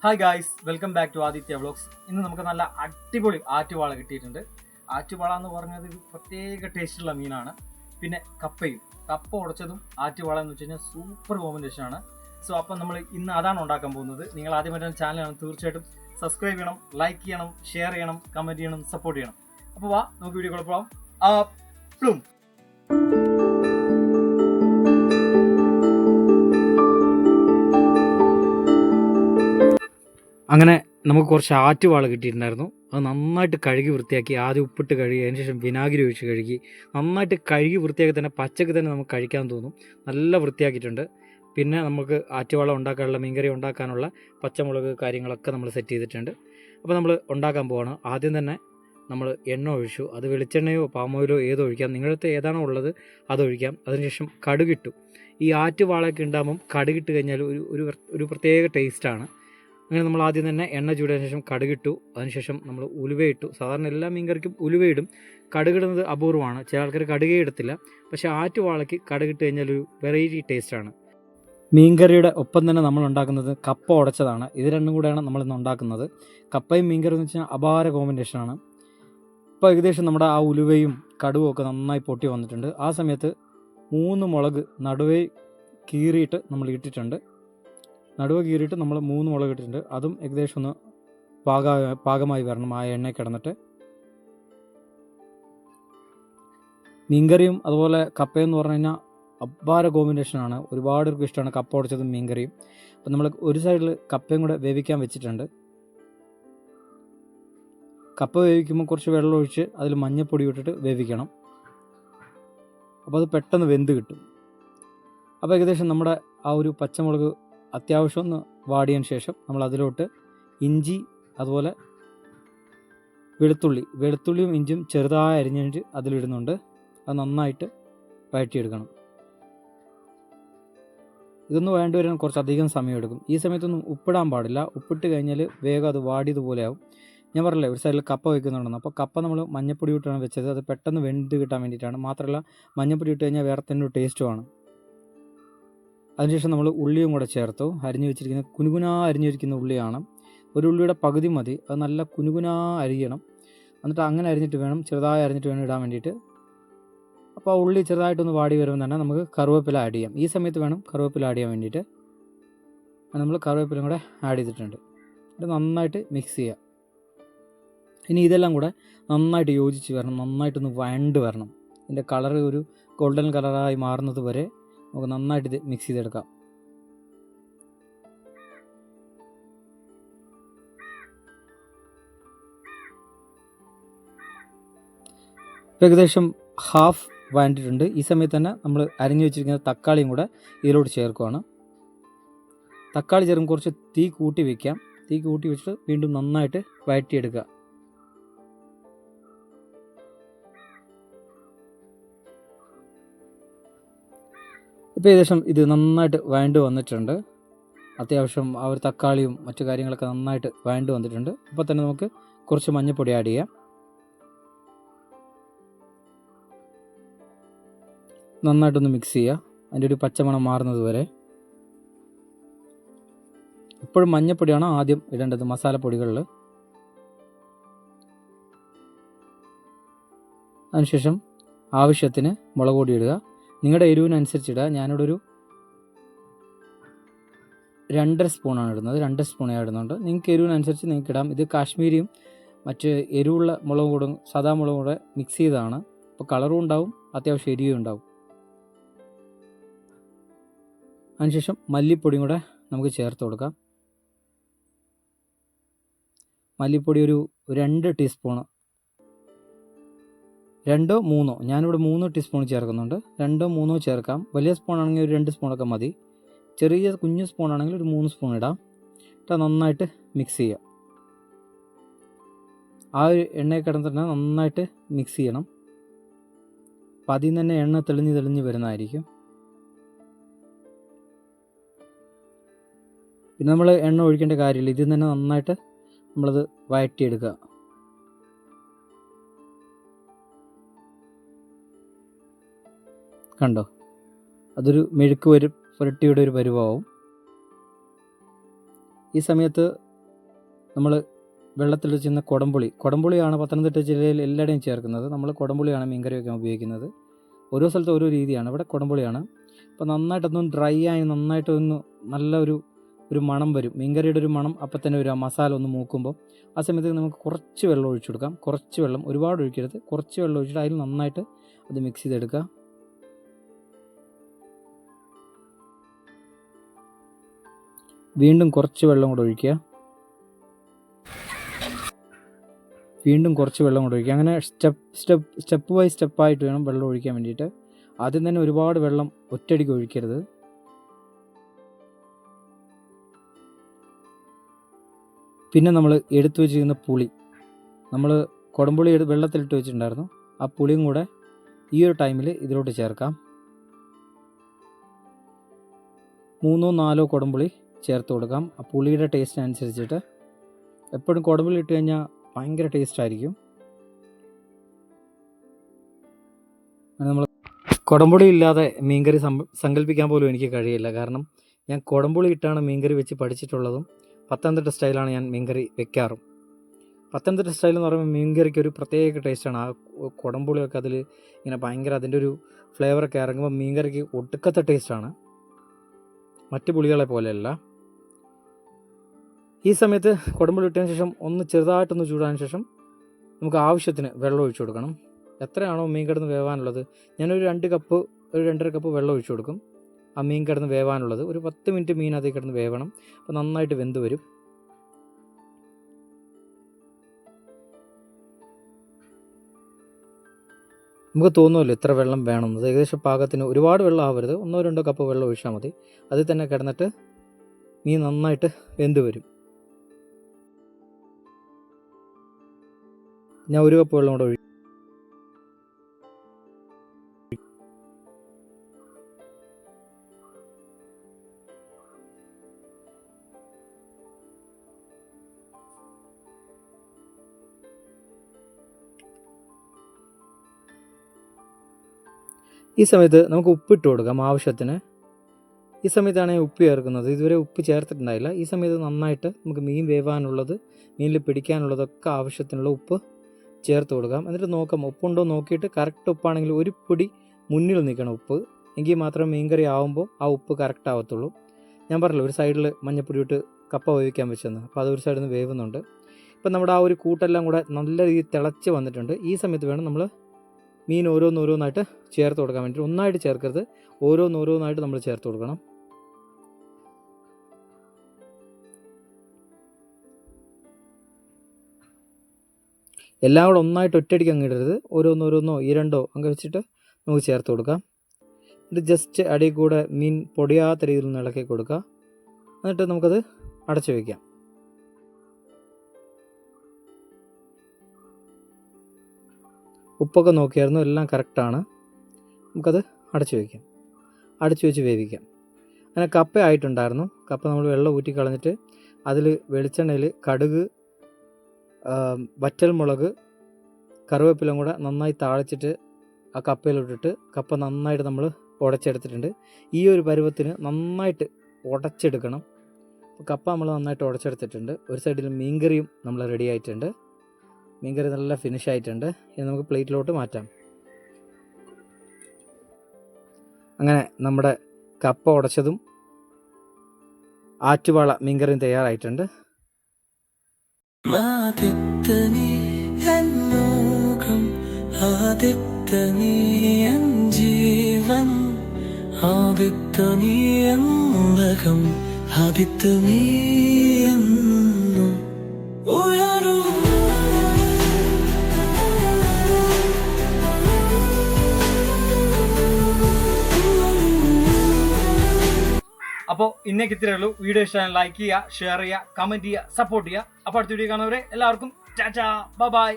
Hi guys, welcome back to Aditya vlogs. ഇന്ന് നമുക്ക് നല്ല അടിപൊളി ആറ്റുവാള കിട്ടിയിട്ടുണ്ട്. ആറ്റുവാള എന്ന് പറഞ്ഞത് ഒരു പ്രത്യേക ടേസ്റ്റുള്ള മീനാണ്. പിന്നെ കപ്പ ഉടച്ചതും ആറ്റുവാള എന്ന് വെച്ച് കഴിഞ്ഞാൽ സൂപ്പർ കോമ്പിനേഷനാണ്. സോ അപ്പം നമ്മൾ ഇന്ന് അതാണ് ഉണ്ടാക്കാൻ പോകുന്നത്. നിങ്ങൾ ആദ്യമായിട്ട് ചാനലാണ്, തീർച്ചയായിട്ടും സബ്സ്ക്രൈബ് ചെയ്യണം, ലൈക്ക് ചെയ്യണം, ഷെയർ ചെയ്യണം, കമൻറ്റ് ചെയ്യണം, സപ്പോർട്ട് ചെയ്യണം. അപ്പോൾ വാ നമുക്ക് വീഡിയോ കുഴപ്പമാവും. പ്ലും അങ്ങനെ നമുക്ക് കുറച്ച് ആറ്റുവാള കിട്ടിയിട്ടുണ്ടായിരുന്നു. അത് നന്നായിട്ട് കഴുകി വൃത്തിയാക്കി, ആദ്യം ഉപ്പിട്ട് കഴുകി, അതിന് ശേഷം വിനാഗിരി ഒഴിച്ച് കഴുകി, നന്നായിട്ട് കഴുകി വൃത്തിയാക്കി തന്നെ പച്ചക്ക് തന്നെ നമുക്ക് കഴിക്കാൻ തോന്നും. നല്ല വൃത്തിയാക്കിയിട്ടുണ്ട്. പിന്നെ നമുക്ക് ആറ്റുവാള ഉണ്ടാക്കാനുള്ള, മീൻകറി ഉണ്ടാക്കാനുള്ള പച്ചമുളക് കാര്യങ്ങളൊക്കെ നമ്മൾ സെറ്റ് ചെയ്തിട്ടുണ്ട്. അപ്പോൾ നമ്മൾ ഉണ്ടാക്കാൻ പോവാണ്. ആദ്യം തന്നെ നമ്മൾ എണ്ണ ഒഴിച്ചു. അത് വെളിച്ചെണ്ണയോ പാം ഓയിലോ ഏതോ ഒഴിക്കാം, നിങ്ങളുടെ ഏതാണോ ഉള്ളത് അതൊഴിക്കാം. അതിനുശേഷം കടുകിട്ടു. ഈ ആറ്റുവാളയൊക്കെ ഉണ്ടാകുമ്പം കടുകിട്ട് കഴിഞ്ഞാൽ ഒരു പ്രത്യേക ടേസ്റ്റാണ്. അങ്ങനെ നമ്മൾ ആദ്യം തന്നെ എണ്ണ ചൂടിയതിനു ശേഷം കടുകിട്ടു. അതിനുശേഷം നമ്മൾ ഉലുവയിട്ടു. സാധാരണ എല്ലാ മീൻകറിക്കും ഉലുവയിടും. കടുകിടുന്നത് അപൂർവമാണ്. ചില ആൾക്കാർ കടുകേ ഇടത്തില്ല. പക്ഷേ ആറ്റുവാളയ്ക്ക് കടുകിട്ട് കഴിഞ്ഞാൽ ഒരു വെറൈറ്റി ടേസ്റ്റാണ്. മീൻകറിയുടെ ഒപ്പം തന്നെ നമ്മൾ ഉണ്ടാക്കുന്നത് കപ്പ ഉടച്ചതാണ്. ഇത് രണ്ടും കൂടെയാണ് നമ്മളിന്ന് ഉണ്ടാക്കുന്നത്. കപ്പയും മീൻകറി എന്ന് വെച്ചാൽ അപാര കോമ്പിനേഷനാണ്. ഇപ്പോൾ ഏകദേശം നമ്മുടെ ആ ഉലുവയും കടുവും ഒക്കെ നന്നായി പൊട്ടി വന്നിട്ടുണ്ട്. ആ സമയത്ത് 3 മുളക് നടുവേ കീറിയിട്ട് നമ്മൾ ഇട്ടിട്ടുണ്ട്. നടുവ് കീറിയിട്ട് നമ്മൾ 3 മുളക് ഇട്ടിട്ടുണ്ട്. അതും ഏകദേശം ഒന്ന് പാകമായി വരണം ആ എണ്ണയിൽ കിടന്നിട്ട്. മീൻകറിയും അതുപോലെ കപ്പയെന്ന് പറഞ്ഞു കഴിഞ്ഞാൽ അപാര കോമ്പിനേഷനാണ്. ഒരുപാട് പേർക്ക് ഇഷ്ടമാണ് കപ്പ ഉടച്ചതും മീൻകറിയും. അപ്പം നമ്മൾ ഒരു സൈഡിൽ കപ്പയും കൂടെ വേവിക്കാൻ വെച്ചിട്ടുണ്ട്. കപ്പ വേവിക്കുമ്പോൾ കുറച്ച് വെള്ളം ഒഴിച്ച് അതിൽ മഞ്ഞൾപ്പൊടി ഇട്ടിട്ട് വേവിക്കണം. അപ്പോൾ അത് പെട്ടെന്ന് വെന്ത് കിട്ടും. അപ്പോൾ ഏകദേശം നമ്മുടെ ആ ഒരു പച്ചമുളക് അത്യാവശ്യം ഒന്ന് വാടിയതിന് ശേഷം നമ്മൾ അതിലോട്ട് ഇഞ്ചി, അതുപോലെ വെളുത്തുള്ളിയും ഇഞ്ചിയും ചെറുതായി അരിഞ്ഞിട്ട് അതിലിടുന്നുണ്ട്. അത് നന്നായിട്ട് വഴറ്റിയെടുക്കണം. ഇതൊന്ന് വേണ്ടി വരാൻ കുറച്ചധികം സമയമെടുക്കും. ഈ സമയത്തൊന്നും ഉപ്പിടാൻ പാടില്ല. ഉപ്പിട്ട് കഴിഞ്ഞാൽ വേഗം അത് വാടിയതുപോലെ ആവും. ഞാൻ പറഞ്ഞില്ലേ, ഒരു സൈഡിൽ കപ്പ വയ്ക്കുന്നുണ്ടെന്ന്. അപ്പോൾ കപ്പ നമ്മൾ മഞ്ഞപ്പൊടി ഇട്ടാണ് വെച്ചത്. അത് പെട്ടെന്ന് വെന്ത് കിട്ടാൻ വേണ്ടിയിട്ടാണ്. മാത്രമല്ല മഞ്ഞപ്പൊടി ഇട്ട് കഴിഞ്ഞാൽ വേറെ തന്നെ ഒരു ടേസ്റ്റുമാണ്. അതിനുശേഷം നമ്മൾ ഉള്ളിയും കൂടെ ചേർത്തു. അരിഞ്ഞു വെച്ചിരിക്കുന്ന ഉള്ളിയാണ്. ഒരു ഉള്ളിയുടെ പകുതി മതി. അത് നല്ല കുനുകുനാ അരിയണം. എന്നിട്ട് അങ്ങനെ അരിഞ്ഞിട്ട് വേണം, ചെറുതായി അരിഞ്ഞിട്ട് വേണം ഇടാൻ വേണ്ടിയിട്ട്. അപ്പോൾ ആ ഉള്ളി ചെറുതായിട്ടൊന്ന് വാടി വരുമ്പോൾ തന്നെ നമുക്ക് കറിവേപ്പില ആഡ് ചെയ്യാം. ഈ സമയത്ത് വേണം കറിവേപ്പില ആഡ് ചെയ്യാൻ വേണ്ടിയിട്ട്. നമ്മൾ കറിവേപ്പിലയും കൂടെ ആഡ് ചെയ്തിട്ടുണ്ട്. ഇത് നന്നായിട്ട് മിക്സ് ചെയ്യുക. ഇനി ഇതെല്ലാം കൂടെ നന്നായിട്ട് യോജിച്ച് വരണം. നന്നായിട്ടൊന്ന് വഴണ്ട് വരണം. ഇതിൻ്റെ കളർ ഒരു ഗോൾഡൻ കളറായി മാറുന്നത് വരെ നമുക്ക് നന്നായിട്ട് ഇത് മിക്സ് ചെയ്തെടുക്കാം. ഏകദേശം ഹാഫ് വഴണ്ടിട്ടുണ്ട്. ഈ സമയത്ത് തന്നെ നമ്മൾ അരിഞ്ഞു വെച്ചിരിക്കുന്ന തക്കാളിയും കൂടെ ഇതിലോട്ട് ചേർക്കുകയാണ്. തക്കാളി ചേർക്കും കുറച്ച് തീ കൂട്ടി വയ്ക്കാം. തീ കൂട്ടി വെച്ചിട്ട് വീണ്ടും നന്നായിട്ട് വഴറ്റിയെടുക്കുക. ഇപ്പോൾ ഏകദേശം ഇത് നന്നായിട്ട് വഴണ്ട് വന്നിട്ടുണ്ട്. അത്യാവശ്യം ആ ഒരു തക്കാളിയും മറ്റു കാര്യങ്ങളൊക്കെ നന്നായിട്ട് വഴണ്ട് വന്നിട്ടുണ്ട്. അപ്പോൾ തന്നെ നമുക്ക് കുറച്ച് മഞ്ഞൾപ്പൊടി ആഡ് ചെയ്യാം. നന്നായിട്ടൊന്ന് മിക്സ് ചെയ്യുക, അതിൻ്റെ ഒരു പച്ചമണം മാറുന്നത് വരെ. ഇപ്പോഴും മഞ്ഞൾപ്പൊടിയാണ് ആദ്യം ഇടേണ്ടത് മസാലപ്പൊടികളിൽ. അതിനുശേഷം ആവശ്യത്തിന് മുളക് പൊടി ഇടുക. നിങ്ങളുടെ എരിവിനനുസരിച്ച് ഇടുക. ഞാനിവിടെ ഒരു 2.5 സ്പൂണാണ് ഇടുന്നത്. 2 സ്പൂണേ ഇടുന്നുണ്ട്. നിങ്ങൾക്ക് എരിവിനനുസരിച്ച് നിങ്ങൾക്ക് ഇടാം. ഇത് കാശ്മീരിയും മറ്റ് എരിവുള്ള മുളക് പൊടും സാധാ മുളകും കൂടെ മിക്സ് ചെയ്തതാണ്. അപ്പോൾ കളറും ഉണ്ടാവും, അത്യാവശ്യം എരിവും ഉണ്ടാവും. അതിനുശേഷം മല്ലിപ്പൊടിയും കൂടെ നമുക്ക് ചേർത്ത് കൊടുക്കാം. മല്ലിപ്പൊടി ഒരു 2 ടീസ്പൂണ്, 2 3 ഞാനിവിടെ 3 ടീസ്പൂൺ ചേർക്കുന്നുണ്ട്. 2 3 ചേർക്കാം. വലിയ സ്പൂണാണെങ്കിൽ ഒരു 2 സ്പൂണൊക്കെ മതി. ചെറിയ കുഞ്ഞു സ്പൂണാണെങ്കിൽ ഒരു 3 സ്പൂൺ ഇടാം. എന്നിട്ട് നന്നായിട്ട് മിക്സ് ചെയ്യുക. ആ ഒരു എണ്ണയിൽ കിടന്ന് തന്നെ നന്നായിട്ട് മിക്സ് ചെയ്യണം. അപ്പം അതിൽ നിന്ന് തന്നെ എണ്ണ തെളിഞ്ഞ് വരുന്നതായിരിക്കും. പിന്നെ നമ്മൾ എണ്ണ ഒഴിക്കേണ്ട കാര്യമില്ല. ഇതിൽ തന്നെ നന്നായിട്ട് നമ്മളത് വഴറ്റിയെടുക്കുക. കണ്ടോ, അതൊരു മെഴുക്ക് പുരട്ടിയുടെ ഒരു പരുവാവും. ഈ സമയത്ത് നമ്മൾ വെള്ളത്തിൽ വെച്ചിരുന്ന കുടംപുളിയാണ് പത്തനംതിട്ട ജില്ലയിൽ എല്ലായിടെയും ചേർക്കുന്നത്. നമ്മൾ കുടംപുളിയാണ് മീൻകറി വയ്ക്കാൻ ഉപയോഗിക്കുന്നത്. ഓരോ സ്ഥലത്ത് ഓരോ രീതിയാണ്. ഇവിടെ കുടംപുളിയാണ്. അപ്പോൾ നന്നായിട്ടൊന്നും ഡ്രൈ ആയി നന്നായിട്ടൊന്ന് നല്ലൊരു മണം വരും. മീൻകറിയുടെ ഒരു മണം അപ്പം തന്നെ വരും. ആ മസാല ഒന്ന് മൂക്കുമ്പോൾ ആ സമയത്ത് നമുക്ക് കുറച്ച് വെള്ളം ഒഴിച്ചു കൊടുക്കാം. കുറച്ച് വെള്ളം, ഒരുപാട് ഒഴിക്കരുത്. കുറച്ച് വെള്ളം ഒഴിച്ചിട്ട് അതിൽ നന്നായിട്ട് അത് മിക്സ് ചെയ്തെടുക്കുക. വീണ്ടും കുറച്ച് വെള്ളം കൂടെ ഒഴിക്കുക. വീണ്ടും കുറച്ച് വെള്ളം കൂടെ ഒഴിക്കുക. അങ്ങനെ സ്റ്റെപ്പ് ബൈ സ്റ്റെപ്പായിട്ട് വേണം വെള്ളം ഒഴിക്കാൻ വേണ്ടിയിട്ട്. ആദ്യം തന്നെ ഒരുപാട് വെള്ളം ഒറ്റയടിക്ക് ഒഴിക്കരുത്. പിന്നെ നമ്മൾ എടുത്തു വെച്ചിരിക്കുന്ന പുളി, നമ്മൾ കുടംപുളി വെള്ളത്തിലിട്ട് വെച്ചിട്ടുണ്ടായിരുന്നു. ആ പുളിയും കൂടെ ഈ ഒരു ടൈമിൽ ഇതിലോട്ട് ചേർക്കാം. 3-4 കുടംപുളി ചേർത്ത് കൊടുക്കാം. ആ പുളിയുടെ ടേസ്റ്റ് അനുസരിച്ചിട്ട്. എപ്പോഴും കുടംപുളി ഇട്ട് കഴിഞ്ഞാൽ ഭയങ്കര ടേസ്റ്റ് ആയിരിക്കും. നമ്മൾ കുടംപുളി ഇല്ലാതെ മീൻകറി സങ്കല്പിക്കാൻ പോലും എനിക്ക് കഴിയില്ല. കാരണം ഞാൻ കുടംപുളി ഇട്ടാണ് മീൻകറി വെച്ച് പഠിച്ചിട്ടുള്ളതും പത്തനംതിട്ട സ്റ്റൈലാണ് ഞാൻ മീൻകറി വെക്കാറും. പത്തനംതിട്ട സ്റ്റൈൽ എന്ന് പറയുമ്പോൾ മീൻകറിക്ക് ഒരു പ്രത്യേക ടേസ്റ്റാണ്. ആ കുടംപുളിയൊക്കെ അതിൽ ഇങ്ങനെ ഭയങ്കര അതിൻ്റെ ഒരു ഫ്ലേവറൊക്കെ ഇറങ്ങുമ്പോൾ മീൻകറിക്ക് ഒടുക്കത്തെ ടേസ്റ്റാണ്, മറ്റ് പുളികളെ പോലെയല്ല. ഈ സമയത്ത് കുടംപുളി ഇട്ടതിന് ശേഷം ഒന്ന് ചെറുതായിട്ടൊന്ന് ചൂടാൻ ശേഷം നമുക്ക് ആവശ്യത്തിന് വെള്ളം ഒഴിച്ചു കൊടുക്കണം. എത്രയാണോ മീൻ കിടന്ന് വേവാനുള്ളത്, ഞാനൊരു 2 കപ്പ് 2.5 കപ്പ് വെള്ളം ഒഴിച്ചു കൊടുക്കും. ആ മീൻ കിടന്ന് വേവാനുള്ളത് ഒരു 10 മിനിറ്റ് മീൻ അതിൽ കിടന്ന് വേവണം. അപ്പോൾ നന്നായിട്ട് വെന്ത് വരും. നമുക്ക് തോന്നുമല്ലോ ഇത്ര വെള്ളം വേണമെന്നത്. ഏകദേശം പാകത്തിന്, ഒരുപാട് വെള്ളം ആവരുത്. 1-2 കപ്പ് വെള്ളം ഒഴിച്ചാൽ മതി. അതിൽ തന്നെ കിടന്നിട്ട് മീൻ നന്നായിട്ട് വെന്ത് വരും. ഞാൻ 1 കപ്പ് വെള്ളം കൂടെ ഒഴിക്കും. ഈ സമയത്ത് നമുക്ക് ഉപ്പിട്ട് കൊടുക്കാം ആവശ്യത്തിന്. ഈ സമയത്താണ് ഞാൻ ഉപ്പ് ചേർക്കുന്നത്. ഇതുവരെ ഉപ്പ് ചേർത്തിട്ടുണ്ടായില്ല. ഈ സമയത്ത് നന്നായിട്ട് നമുക്ക് മീൻ വേവാനുള്ളത്, മീനിൽ പിടിക്കാനുള്ളതൊക്കെ ആവശ്യത്തിനുള്ള ഉപ്പ് ചേർത്ത് കൊടുക്കാം. എന്നിട്ട് നോക്കാം ഉപ്പുണ്ടോ നോക്കിയിട്ട്. കറക്റ്റ് ഉപ്പാണെങ്കിൽ ഒരു പൊടി മുന്നിൽ നിൽക്കണം ഉപ്പ്. എങ്കിൽ മാത്രമേ മീൻകറി ആവുമ്പോൾ ആ ഉപ്പ് കറക്റ്റ് ആവത്തുള്ളൂ. ഞാൻ പറഞ്ഞല്ലോ ഒരു സൈഡിൽ മഞ്ഞപ്പൊടി ഇട്ട് കപ്പ വേവിക്കാൻ വെച്ചെന്ന്. അപ്പോൾ അതൊരു സൈഡിൽ നിന്ന് വേവുന്നുണ്ട്. ഇപ്പം നമ്മുടെ ആ ഒരു കൂട്ടെല്ലാം കൂടെ നല്ല രീതിയിൽ തിളച്ച് വന്നിട്ടുണ്ട്. ഈ സമയത്ത് വേണം നമ്മൾ മീൻ ഓരോന്നോരോന്നായിട്ട് ചേർത്ത് കൊടുക്കാൻ വേണ്ടിയിട്ട്. ഒന്നായിട്ട് ചേർക്കരുത്, ഓരോന്നോരോന്നായിട്ട് നമ്മൾ ചേർത്ത് കൊടുക്കണം. എല്ലാം കൂടെ ഒന്നായിട്ട് ഒറ്റയടിക്ക് അങ്ങ് ഇടരുത്. ഓരോന്നോരോന്നോ 2 അങ്ങ് വെച്ചിട്ട് നമുക്ക് ചേർത്ത് കൊടുക്കാം. ഇത് ജസ്റ്റ് അടിയിൽ കൂടെ മീൻ പൊടിയാത്ത രീതിയിൽ ഒന്ന് ഇളക്കി കൊടുക്കുക. എന്നിട്ട് നമുക്കത് അടച്ചു വയ്ക്കാം. ഉപ്പൊക്കെ നോക്കിയായിരുന്നു, എല്ലാം കറക്റ്റാണ്. നമുക്കത് അടച്ചു വയ്ക്കാം. അടച്ചു വെച്ച് വേവിക്കാം. അങ്ങനെ കപ്പ ആയിട്ടുണ്ടായിരുന്നു. കപ്പ നമ്മൾ വെള്ളം ഊറ്റി കളഞ്ഞിട്ട് അതിൽ വെളിച്ചെണ്ണയിൽ കടുക്, വറ്റൽമുളക്, കറിവേപ്പിലും കൂടെ നന്നായി താളിച്ചിട്ട് ആ കപ്പയിലിട്ടിട്ട് കപ്പ നന്നായിട്ട് നമ്മൾ ഉടച്ചെടുത്തിട്ടുണ്ട്. ഈ ഒരു പരുവത്തിന് നന്നായിട്ട് ഉടച്ചെടുക്കണം. അപ്പോൾ കപ്പ നമ്മൾ നന്നായിട്ട് ഉടച്ചെടുത്തിട്ടുണ്ട്. ഒരു സൈഡിൽ മീൻകറിയും നമ്മൾ റെഡി ആയിട്ടുണ്ട്. മീൻകറി നല്ല ഫിനിഷ് ആയിട്ടുണ്ട്. ഇനി നമുക്ക് പ്ലേറ്റിലോട്ട് മാറ്റാം. അങ്ങനെ നമ്മുടെ കപ്പ ഉടച്ചതും ആറ്റുവാള മീൻകറിയും തയ്യാറായിട്ടുണ്ട്. അപ്പോൾ ഇന്നേക്ക് ഇത്രയേ ഉള്ളൂ. വീഡിയോ ഇഷ്ടമായി ലൈക്ക് ചെയ്യുക, ഷെയർ ചെയ്യുക, കമൻറ്റ് ചെയ്യുക, സപ്പോർട്ട് ചെയ്യുക. അപ്പോൾ അടുത്ത വീഡിയോ കാണുന്നവരെ എല്ലാവർക്കും ടാറ്റാ ബൈ ബൈ.